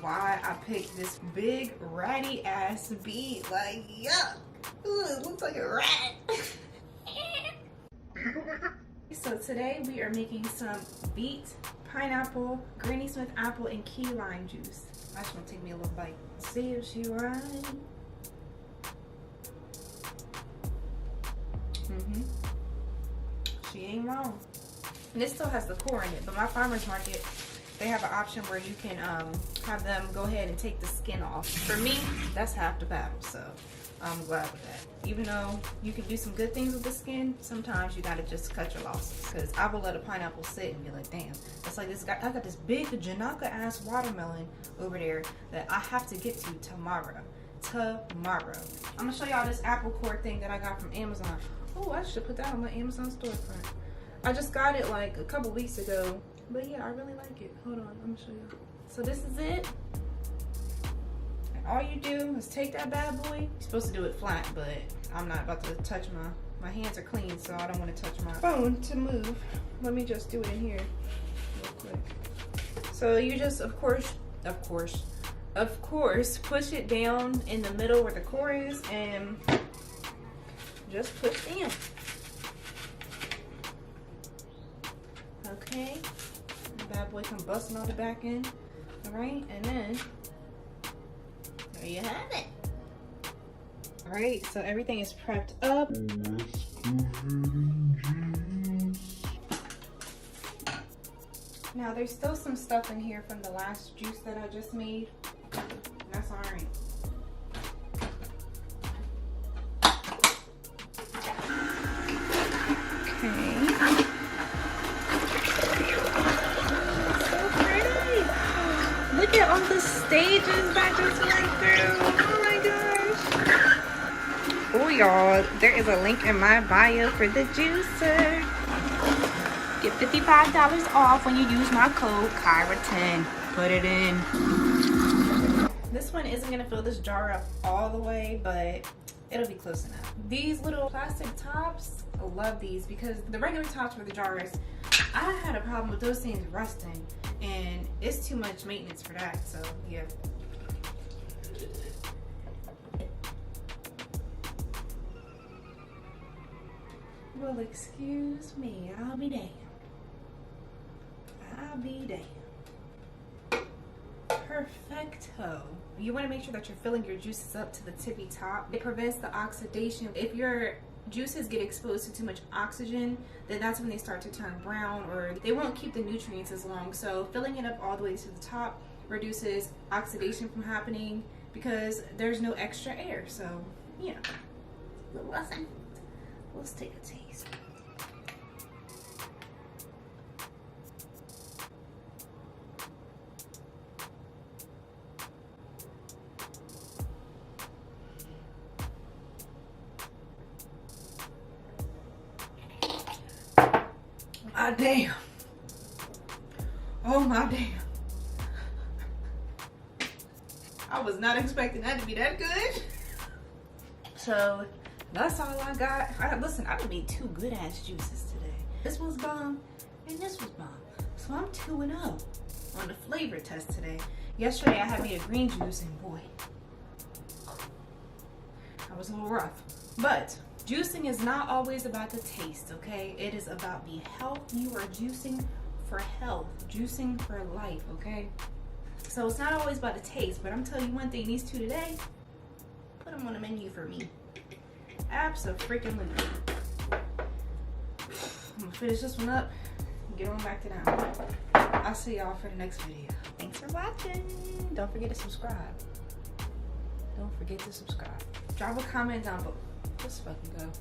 why I picked this big ratty ass beet. Like, yuck. Ooh, it looks like a rat. So today we are making some beet, pineapple, Granny Smith apple, and key lime juice. I just want to take me a little bite. See if she right. She ain't wrong. And this still has the core in it, but my farmer's market, they have an option where you can have them go ahead and take the skin off. For me, that's half the battle, so I'm glad with that. Even though you can do some good things with the skin, sometimes you gotta just cut your losses. Because I will let a pineapple sit and be like, damn, it's like this guy. I got this big Janaka ass watermelon over there that I have to get to tomorrow. I'm gonna show y'all this apple core thing that I got from Amazon. Oh, I should put that on my Amazon storefront. I just got it like a couple weeks ago, but yeah, I really like it. Hold on, I'm gonna show you. So this is it. And all you do is take that bad boy. You're supposed to do it flat, but I'm not about to touch my hands are clean, so I don't want to touch my phone to move. Let me just do it in here real quick. So you just, of course, push it down in the middle where the core is and just push down. Okay, the bad boy come busting all the back end. All right, and then there you have it. All right, so everything is prepped up. Now there's still some stuff in here from the last juice that I just made. That's all right. Okay. Look at all the stages that just went through. Oh my gosh. Oh y'all, there is a link in my bio for the juicer. Get $55 off when you use my code Kyra10. Put it in. This one isn't gonna fill this jar up all the way, but it'll be close enough. These little plastic tops, I love these because the regular tops for the jars, I had a problem with those things rusting. And it's too much maintenance for that, so yeah. Well, excuse me, I'll be damned. I'll be damned. Perfecto. You want to make sure that you're filling your juices up to the tippy top. It prevents the oxidation. If your juices get exposed to too much oxygen, then that's when they start to turn brown, or they won't keep the nutrients as long. So filling it up all the way to the top reduces oxidation from happening because there's no extra air. So yeah, little lesson. Let's take a taste. Ah, damn. Oh my damn. I was not expecting that to be that good. So that's all I got. Listen, I made two good ass juices today. This was bomb and this was bomb. So I'm 2-0 on the flavor test today. Yesterday I had made a green juice and boy, that was a little rough. But juicing is not always about the taste, okay? It is about the health. You are juicing for health, juicing for life, okay? So it's not always about the taste, but I'm telling you one thing, these two today, put them on the menu for me. Abso-freaking-lutely. I'm gonna finish this one up and get on back to that. I'll see y'all for the next video. Thanks for watching. Don't forget to subscribe. Don't forget to subscribe. Drop a comment down below. Just fucking go.